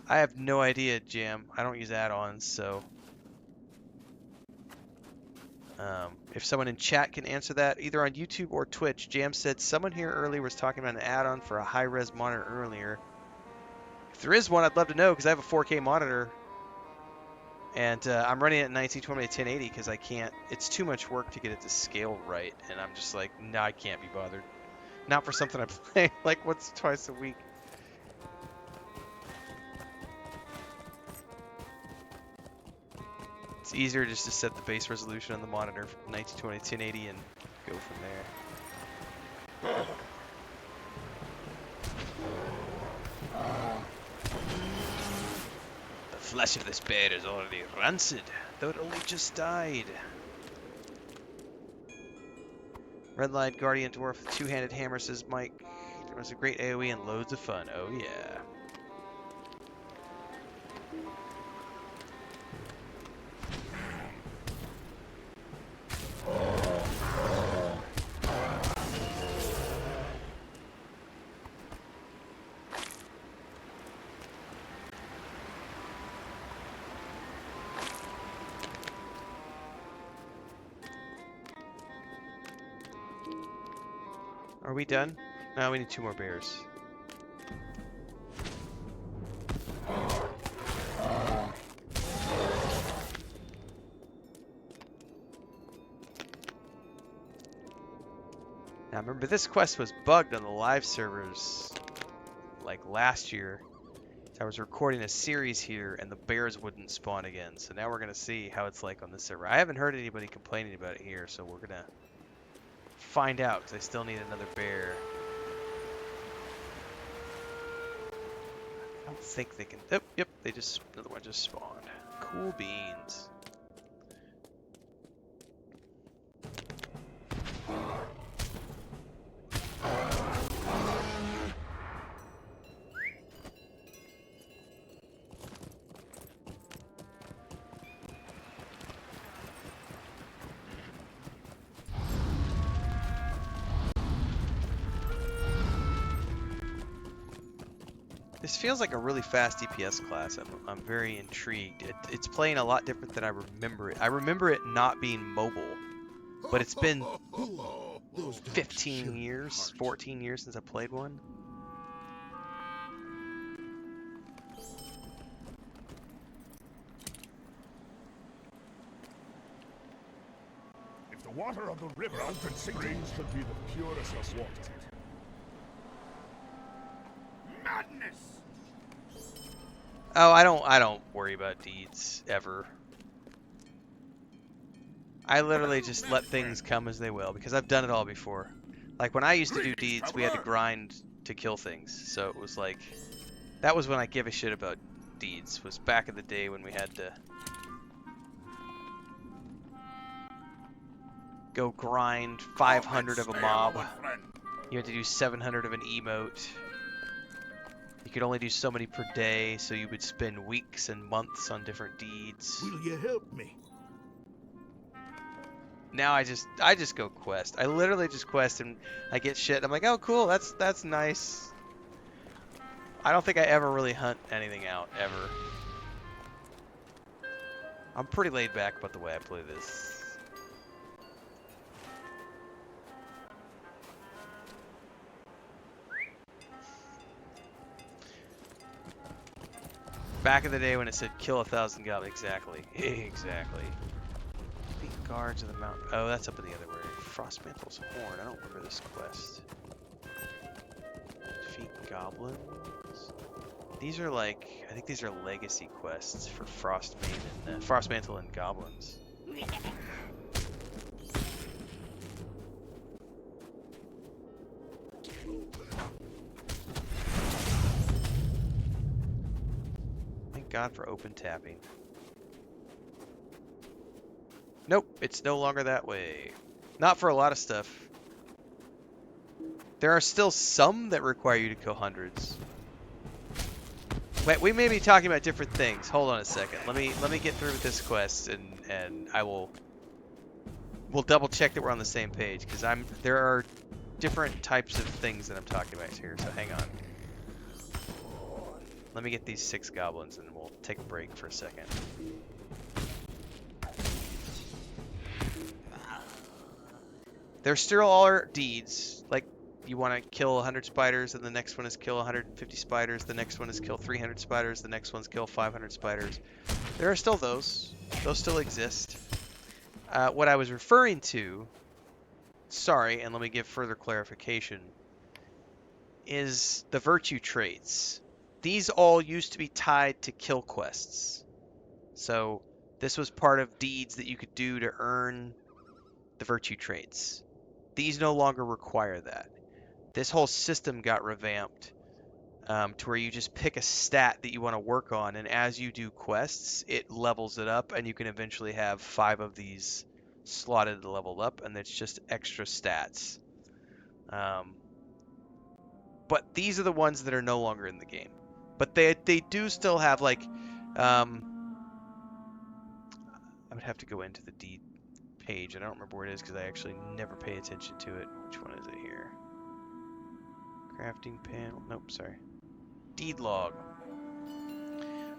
I have no idea, Jam. I don't use add-ons, so if someone in chat can answer that, either on YouTube or Twitch. Jam said someone here earlier was talking about an add-on for a high-res monitor earlier. If there is one, I'd love to know because I have a 4K monitor, and I'm running it at 1920 to 1080 because I can't. It's too much work to get it to scale right, and I'm just like, no, I can't be bothered. Not for something I play like once or twice a week. It's easier just to set the base resolution on the monitor from 1920 to 1080 and go from there. The flesh of this bear is already rancid, though it only just died. Red-Light Guardian Dwarf with two-handed hammer, says Mike. There was a great AoE and loads of fun. Oh yeah. Are we done? No, we need 2 more bears. Now remember, this quest was bugged on the live servers like last year. So I was recording a series here and the bears wouldn't spawn again. So now we're going to see how it's like on this server. I haven't heard anybody complaining about it here, so we're going to find out because I still need another bear. I don't think they can. Oh, yep, they just, another one just spawned. Cool beans. This feels like a really fast DPS class. I'm very intrigued. It's playing a lot different than I remember it. I remember it not being mobile, but it's been 15 years, 14 years since I played one. If the water of the river springs should be the purest of water. Madness! Oh, I don't worry about deeds ever. I literally just let things come as they will because I've done it all before. Like when I used to do deeds, we had to grind to kill things. So it was like, that was when I give a shit about deeds, was back in the day when we had to go grind 500 of a mob. You had to do 700 of an emote. You could only do so many per day, so you would spend weeks and months on different deeds. Will you help me? Now I just go quest. I literally just quest and I get shit. I'm like, oh cool, that's nice. I don't think I ever really hunt anything out ever. I'm pretty laid back about the way I play this. Back in the day when it said kill 1,000 goblins, exactly. Exactly. Defeat guards of the mountain. Oh, that's up in the other way. Frostmantle's horn. I don't remember this quest. Defeat goblins. These are like, I think these are legacy quests for Frostmantle and goblins. God for open tapping. Nope, it's no longer that way. Not for a lot of stuff. There are still some that require you to kill hundreds. Wait, we may be talking about different things. Hold on a second. Let me get through this quest and we'll double check that we're on the same page because there are different types of things that I'm talking about here. So hang on. Let me get these 6 goblins and we'll take a break for a second. There still are deeds, like you want to kill 100 spiders, and the next one is kill 150 spiders, the next one is kill 300 spiders, the next one's kill 500 spiders. There are still those. Those still exist. What I was referring to, sorry, and let me give further clarification, is the virtue traits. These all used to be tied to kill quests. So this was part of deeds that you could do to earn the virtue traits. These no longer require that. This whole system got revamped to where you just pick a stat that you want to work on, and as you do quests, it levels it up, and you can eventually have 5 of these slotted to level up, and it's just extra stats. But these are the ones that are no longer in the game. But they do still have, like, I would have to go into the deed page. I don't remember where it is because I actually never pay attention to it. Which one is it here? Crafting panel. Nope, sorry. Deed log.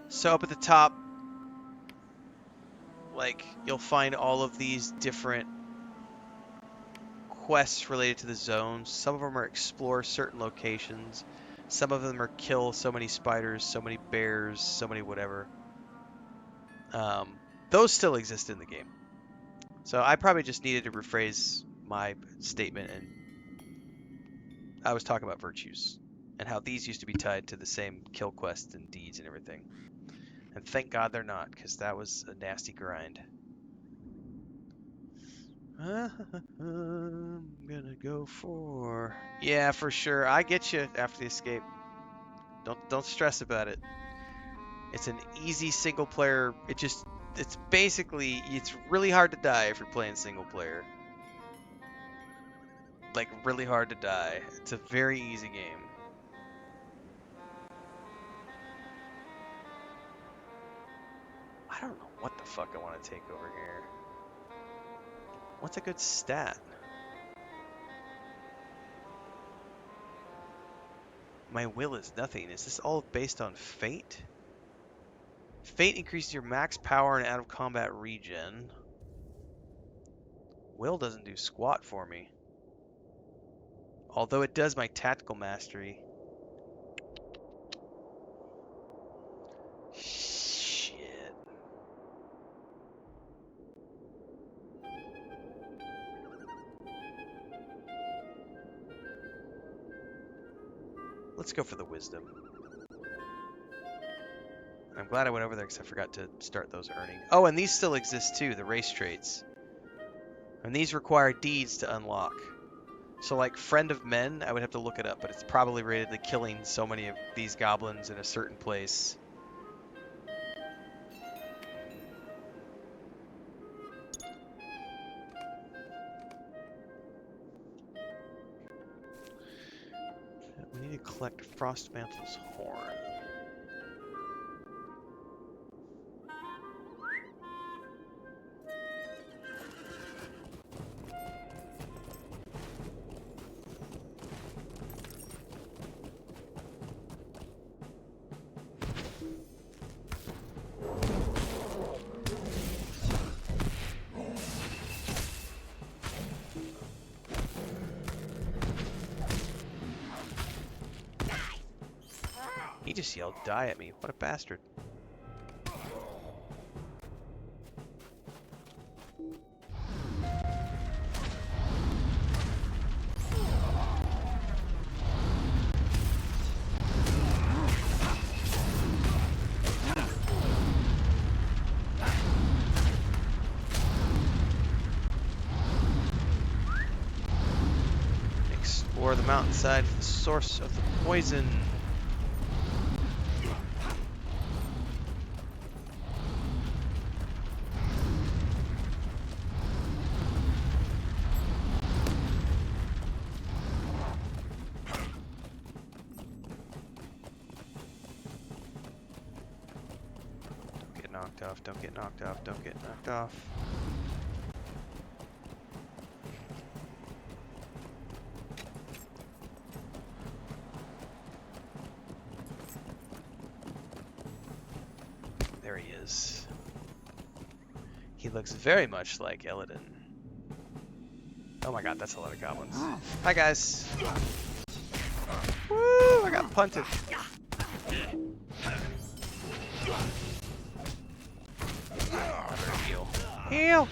So up at the top, like, you'll find all of these different quests related to the zones. Some of them are explore certain locations. Some of them are kill so many spiders, so many bears, so many whatever. Those still exist in the game. So I probably just needed to rephrase my statement, and I was talking about virtues and how these used to be tied to the same kill quests and deeds and everything. And thank God they're not, because that was a nasty grind. I'm gonna go for... Yeah, for sure. I get you after the escape. Don't stress about it. It's an easy single player. It's basically, it's really hard to die if you're playing single player. Like, really hard to die. It's a very easy game. I don't know what the fuck I want to take over here. What's a good stat? My will is nothing. Is this all based on fate? Fate increases your max power and out of combat regen. Will doesn't do squat for me. Although it does my tactical mastery. Shit. Let's go for the wisdom. I'm glad I went over there because I forgot to start those earning. Oh, and these still exist too, the race traits. And these require deeds to unlock. So like Friend of Men, I would have to look it up, but it's probably related to killing so many of these goblins in a certain place. We need to collect Frostmantle's horn. He just yelled, "Die at me." What a bastard. Explore the mountainside for the source of the poison. Don't get knocked off, don't get knocked off. There he is. He looks very much like Eladin. Oh my god, that's a lot of goblins. Hi guys. Woo! I got punted. Another heal. Heal!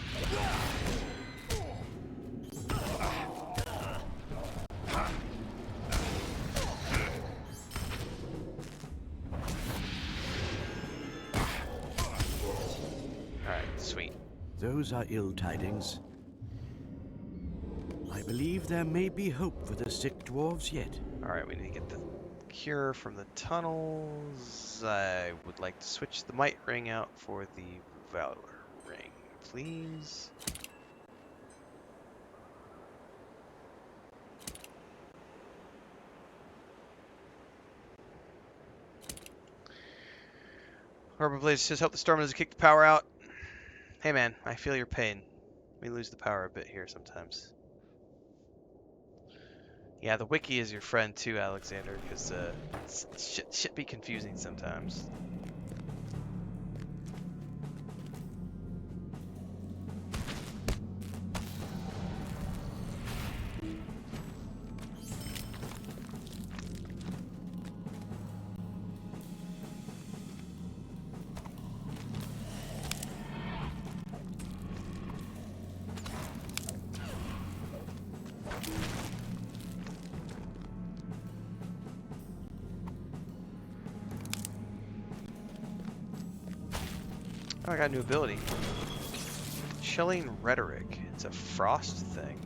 Alright, sweet. Those are ill tidings. I believe there may be hope for the sick dwarves yet. Alright, we need to get the cure from the tunnels. I would like to switch the might ring out for the valor ring, please. Harbor Blades just help the storm doesn't kick the power out. Hey man, I feel your pain. We lose the power a bit here sometimes. Yeah, the wiki is your friend too, Alexander, because shit be confusing sometimes. Oh, I got a new ability. Chilling Rhetoric. It's a frost thing.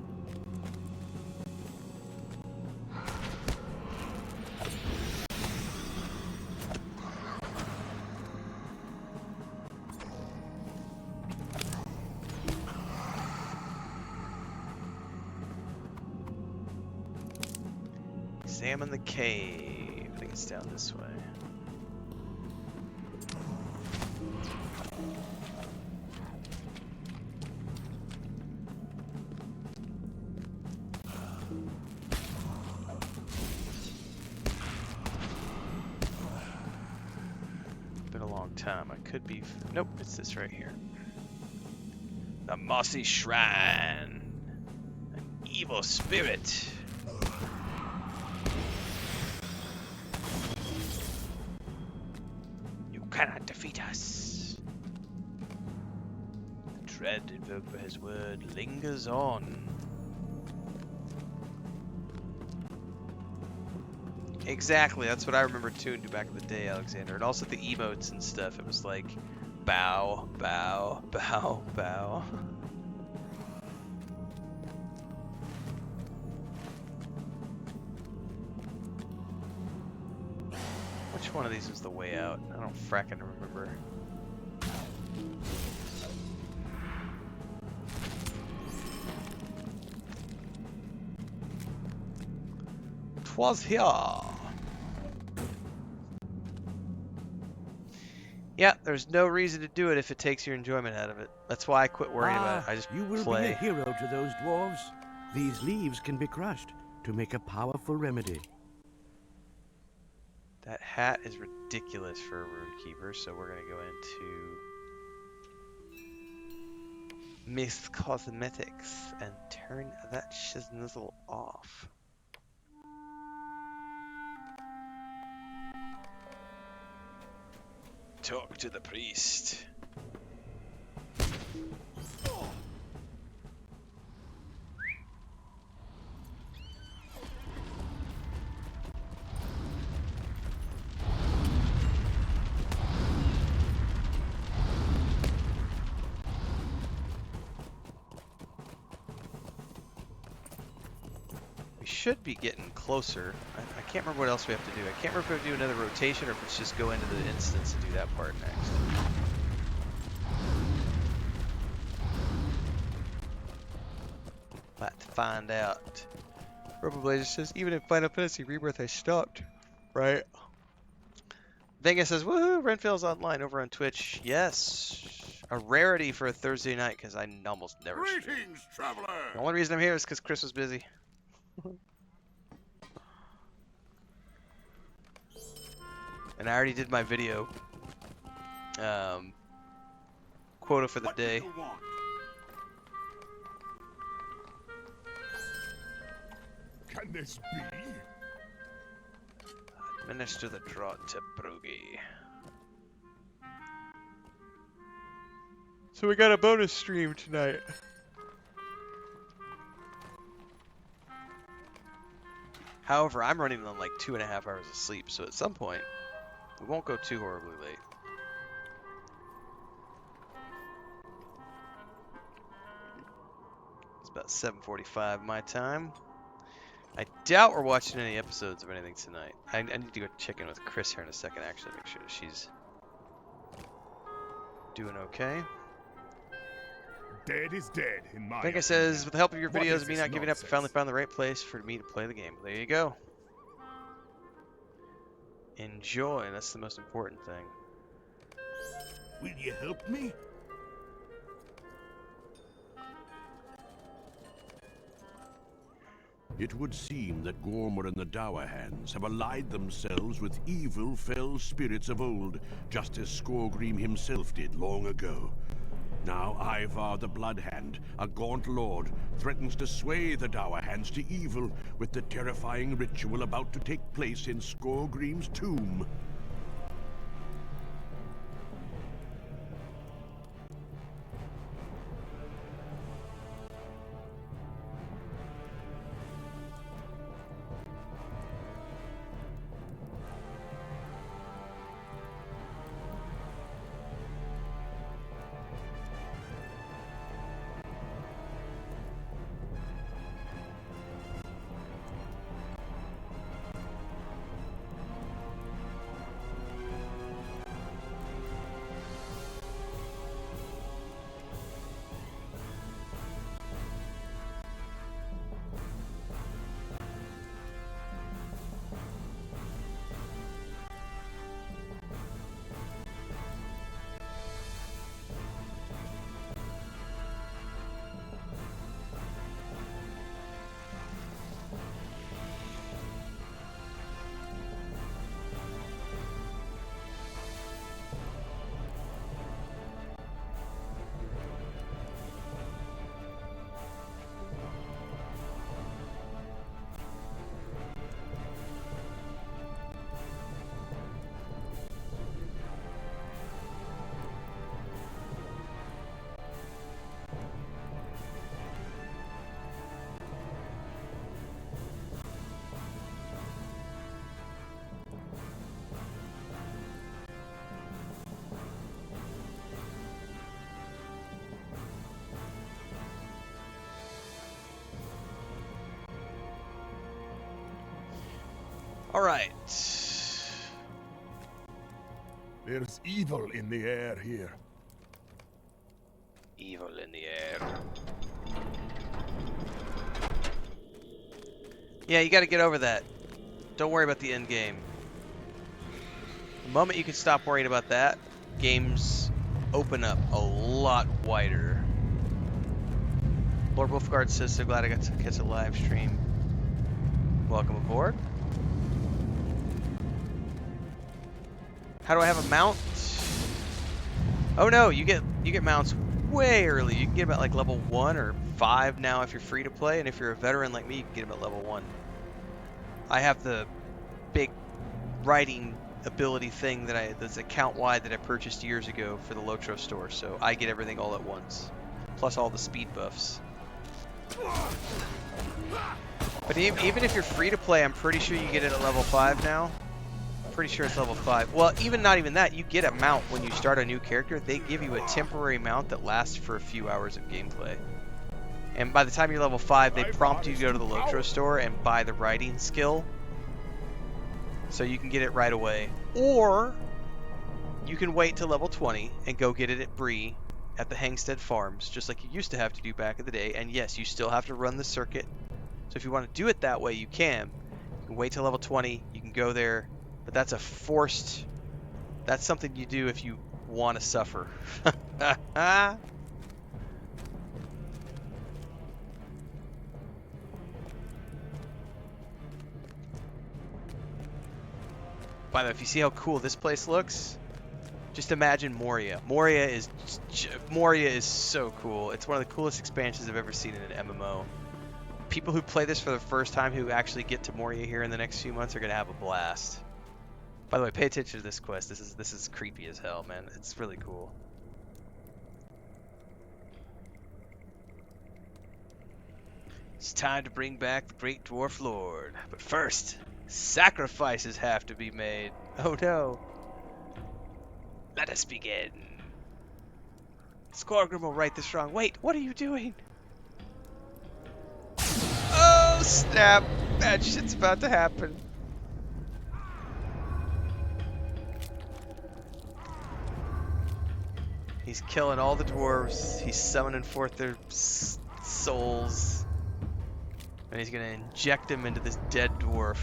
Examine the cave. I think it's down this way. Been a long time. I could be. Nope, it's this right here. The Mossy Shrine. An evil spirit. You cannot defeat us. The dread invoked by his word lingers on. Exactly, that's what I remember too back in the day, Alexander. And also the emotes and stuff. It was like bow, bow, bow, bow. Which one of these is the way out? I don't fracking remember. Twas here. Yeah, there's no reason to do it if it takes your enjoyment out of it. That's why I quit worrying about it. I just You will play. be a hero to those dwarves. These leaves can be crushed to make a powerful remedy. That hat is ridiculous for a rune keeper, so we're gonna go into Mist Cosmetics and turn that shizznizzle off. Talk to the priest. We should be getting closer. I can't remember what else we have to do. I can't remember if we have to do another rotation or if it's just go into the instance and do that part next. We'll have to find out. Rubber Blazer says, even in Final Fantasy Rebirth I stopped. Right. Vegas says, woohoo, Renfail's online over on Twitch. Yes. A rarity for a Thursday night because I almost never stream. Greetings, traveler! The only reason I'm here is because Chris was busy. And I already did my video. quota for the day. Can this be? Administer the draught to Broogie. So we got a bonus stream tonight. However, I'm running on like 2.5 hours of sleep, so at some point, we won't go too horribly late. It's about 7:45 my time. I doubt we're watching any episodes of anything tonight. I need to go check in with Chris here in a second, actually, make sure that she's doing okay. Dead is dead, in my Think I opinion. says, with the help of your What videos is of me this not giving up, I nonsense? finally found the right place for me to play the game. There you go. Enjoy, that's the most important thing. Will you help me? It would seem that Gormor and the Dower Hands have allied themselves with evil, fell spirits of old, just as Skorgrim himself did long ago. Now Ivar the Bloodhand, a gaunt lord, threatens to sway the Dower Hands to evil with the terrifying ritual about to take place in Skorgrim's tomb. All right. There's evil in the air here. Evil in the air. Yeah, you got to get over that. Don't worry about the end game. The moment you can stop worrying about that, games open up a lot wider. Lord Wolfguard says, so glad I got to catch a live stream. Welcome aboard. How do I have a mount? Oh no, you get mounts way early. You can get them at like level 1 or 5 now if you're free to play, and if you're a veteran like me, you can get them at level 1. I have the big riding ability thing that's account wide that I purchased years ago for the Lotro store, so I get everything all at once, plus all the speed buffs. But even if you're free to play, I'm pretty sure you get it at level 5 now. Pretty sure it's level 5. Well, not even that, you get a mount when you start a new character. They give you a temporary mount that lasts for a few hours of gameplay. And by the time you're level 5, they prompt you to go to the Lotro store and buy the riding skill. So you can get it right away. Or you can wait till level 20 and go get it at Bree at the Hangstead Farms, just like you used to have to do back in the day. And yes, you still have to run the circuit. So if you want to do it that way, you can. You can wait till level 20, you can go there. But that's a forced, that's something you do if you want to suffer. By the way, if you see how cool this place looks, Just imagine Moria. Moria is so cool. It's one of the coolest expansions I've ever seen in an MMO. People who play this for the first time who actually get to Moria here in the next few months are gonna have a blast. By the way, pay attention to this quest. This is creepy as hell, man. It's really cool. It's time to bring back the Great Dwarf Lord. But first, sacrifices have to be made. Oh no. Let us begin. Skorgrim will right this wrong. Wait, what are you doing? Oh snap! Bad shit's about to happen. He's killing all the dwarves. He's summoning forth their souls. And he's gonna inject them into this dead dwarf.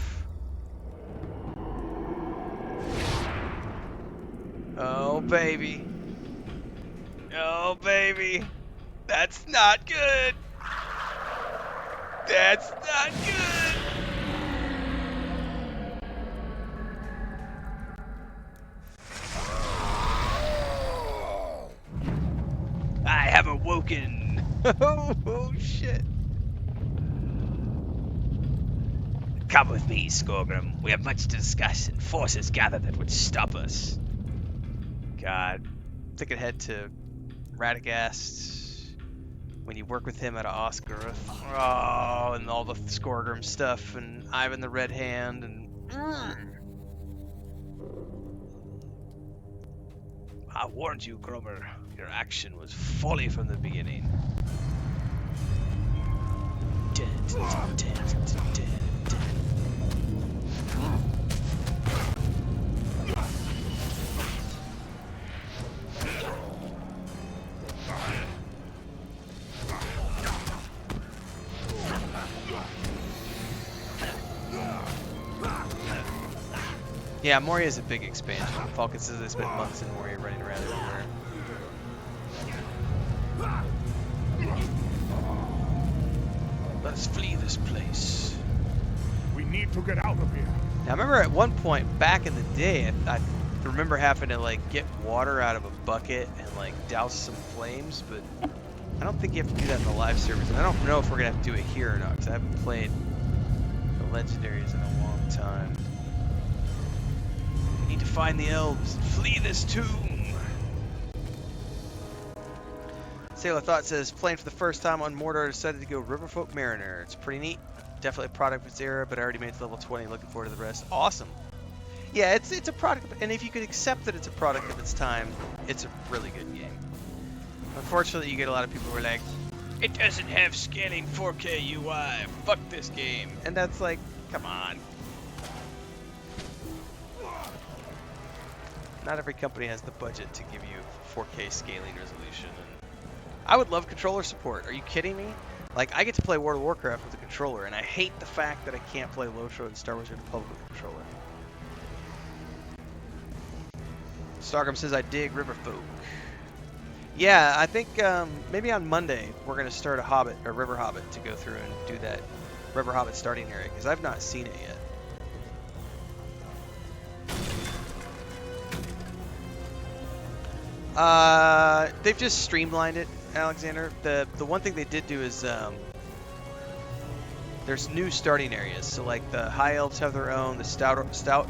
Oh baby. Oh baby. That's not good. That's not good. I have awoken. Oh shit. Come with me, Skorgrim. We have much to discuss and forces gathered that would stop us. God. Take it head to Radagast when you work with him at Oscaroth. Oh, and all the Skorgrim stuff and Ivan the Red Hand and... I warned you, Gromer. Your action was folly from the beginning. Yeah, Moria is a big expansion. Falcon says they spent months in Moria running around everywhere. Let us flee this place. We need to get out of here. Now, I remember at one point back in the day, I remember having to like get water out of a bucket and like douse some flames, but I don't think you have to do that in the live servers. And I don't know if we're gonna have to do it here or not, because I haven't played the legendaries in a long time. We need to find the elves and flee this tomb. Sailor Thought says, playing for the first time on Mordor, decided to go Riverfolk Mariner. It's pretty neat. Definitely a product of its era, but I already made it to level 20. Looking forward to the rest. Awesome. Yeah, it's a product, and if you could accept that it's a product of its time, it's a really good game. Unfortunately, you get a lot of people who are like, it doesn't have scaling 4K UI. Fuck this game. And that's like, come on. Not every company has the budget to give you 4K scaling resolution. And I would love controller support. Are you kidding me? Like, I get to play World of Warcraft with a controller, and I hate the fact that I can't play Lotro and Star Wars Republic with a controller. Stargrim says, I dig Riverfolk. Yeah, I think maybe on Monday we're going to start a River Hobbit to go through and do that River Hobbit starting area, because I've not seen it yet. They've just streamlined it, Alexander. The one thing they did do is there's new starting areas. So like the High Elves have their own, the Stout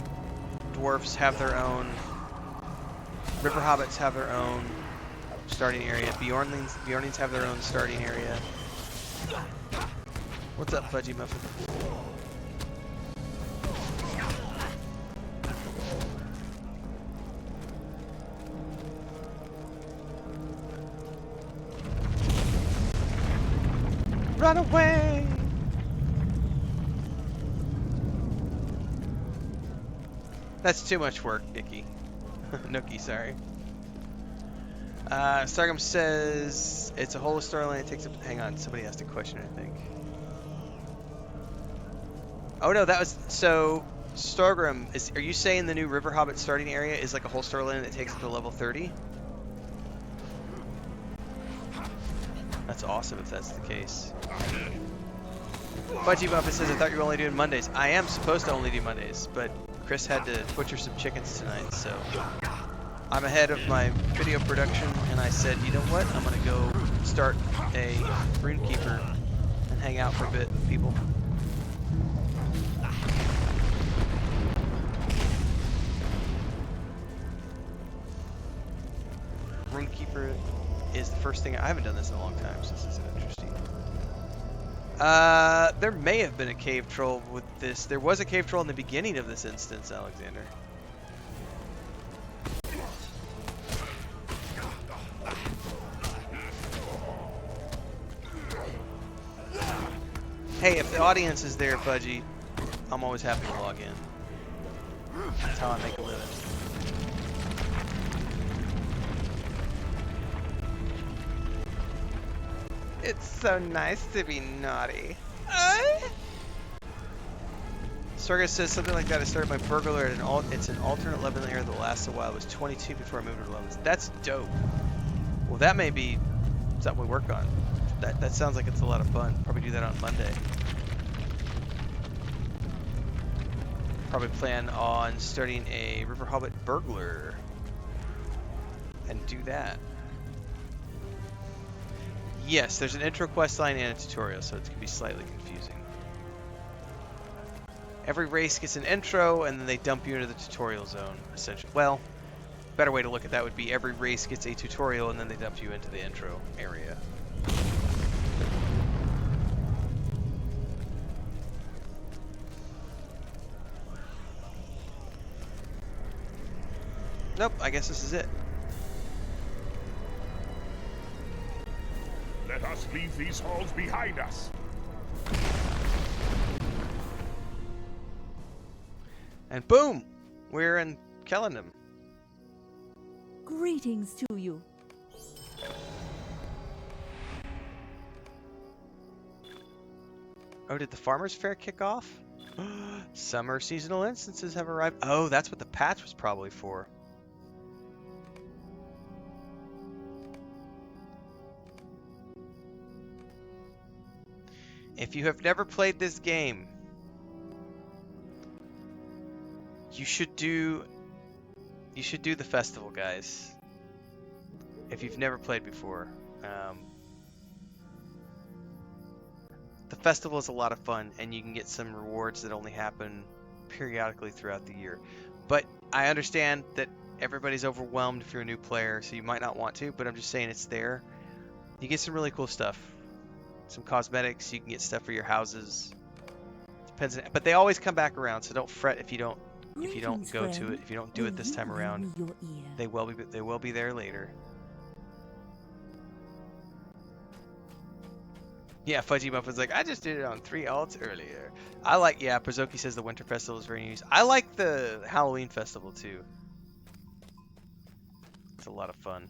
Dwarfs have their own, River Hobbits have their own starting area, Bjornlings have their own starting area. What's up, Fudgy Muffin? Run away! That's too much work, Nicky. Nookie, sorry. Stargrim says it's a whole storyline. It takes up. Hang on, somebody asked a question, I think. Oh no, that was so. Stargrim, are you saying the new River Hobbit starting area is like a whole storyline that takes up to level 30? That's awesome if that's the case. Fudgy Buffett says, I thought you were only doing Mondays. I am supposed to only do Mondays, but Chris had to butcher some chickens tonight, so I'm ahead of my video production, and I said, you know what? I'm gonna go start a RuneKeeper and hang out for a bit with people. RuneKeeper is the first thing. I haven't done this in a long time, so this is interesting. There may have been a cave troll with this. There was a cave troll in the beginning of this instance, Alexander. Hey, if the audience is there, Fudgy, I'm always happy to log in. That's how I make a living. It's so nice to be naughty. Sorgus says something like that. I started my burglar at it's an alternate level layer that lasts a while. It was 22 before I moved to 11. That's dope. Well, that may be something we work on. That sounds like it's a lot of fun. Probably do that on Monday. Probably plan on starting a River Hobbit burglar and do that. Yes, there's an intro quest line and a tutorial, so it can be slightly confusing. Every race gets an intro, and then they dump you into the tutorial zone, essentially. Well, better way to look at that would be every race gets a tutorial, and then they dump you into the intro area. Nope, I guess this is it. Let us leave these halls behind us. And boom! We're in Kellendam. Greetings to you. Oh, did the Farmer's Fair kick off? Summer seasonal instances have arrived. Oh, that's what the patch was probably for. If you have never played this game, you should do the festival, guys. If you've never played before, the festival is a lot of fun, and you can get some rewards that only happen periodically throughout the year. But I understand that everybody's overwhelmed if you're a new player, so you might not want to. But I'm just saying it's there. You get some really cool stuff. Some cosmetics, you can get stuff for your houses. Depends, but they always come back around, so don't fret if you don't go to it. If you don't do it this time around, they will be there later. Yeah, Fudgy Muffin's like, I just did it on 3 alts earlier. Yeah, Perzoki says the Winter Festival is very nice. I like the Halloween Festival too. It's a lot of fun.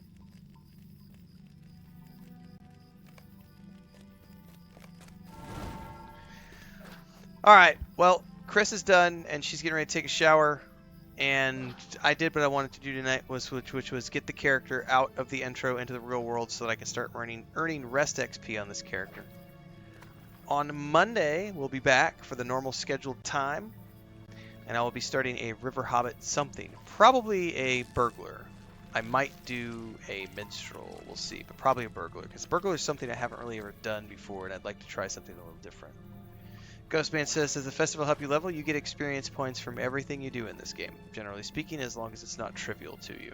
Alright, well, Chris is done, and she's getting ready to take a shower. And I did what I wanted to do tonight, which was get the character out of the intro into the real world so that I can start earning rest XP on this character. On Monday, we'll be back for the normal scheduled time, and I will be starting a River Hobbit something. Probably a burglar. I might do a minstrel, we'll see, but probably a burglar, because burglar is something I haven't really ever done before, and I'd like to try something a little different. Ghostman says, does the festival help you level? You get experience points from everything you do in this game, generally speaking, as long as it's not trivial to you.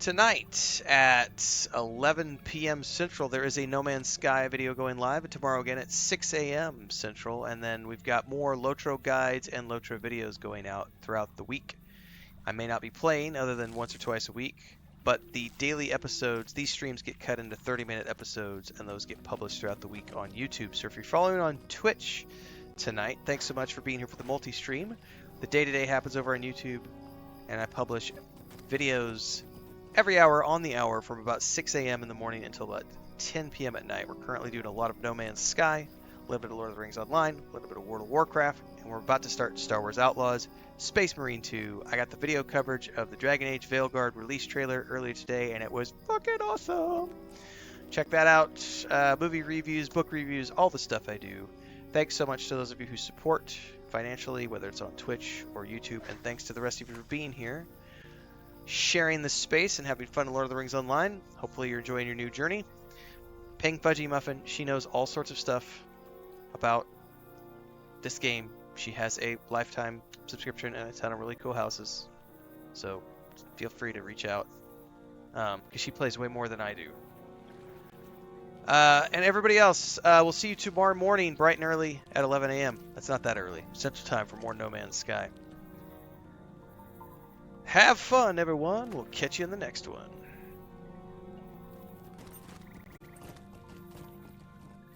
Tonight at 11 p.m. Central, there is a No Man's Sky video going live, and tomorrow again at 6 a.m. Central, and then we've got more Lotro guides and Lotro videos going out throughout the week. I may not be playing other than once or twice a week, but the daily episodes, these streams get cut into 30-minute episodes, and those get published throughout the week on YouTube. So if you're following on Twitch tonight, thanks so much for being here for the multi-stream. The day-to-day happens over on YouTube, and I publish videos every hour on the hour from about 6 a.m. in the morning until about 10 p.m. at night. We're currently doing a lot of No Man's Sky, a little bit of Lord of the Rings Online, a little bit of World of Warcraft, and we're about to start Star Wars Outlaws, Space Marine 2. I got the video coverage of the Dragon Age Veilguard release trailer earlier today, and it was fucking awesome. Check that out. Movie reviews, book reviews, all the stuff I do. Thanks so much to those of you who support. financially, whether it's on Twitch or YouTube. And thanks to the rest of you for being here, sharing this space and having fun in Lord of the Rings Online. Hopefully you're enjoying your new journey. Pink Fudgy Muffin, she knows all sorts of stuff about this game. She has a lifetime subscription and a ton of really cool houses. So feel free to reach out, because she plays way more than I do. And everybody else, we'll see you tomorrow morning, bright and early at 11 a.m. That's not that early. Central Time for more No Man's Sky. Have fun, everyone. We'll catch you in the next one.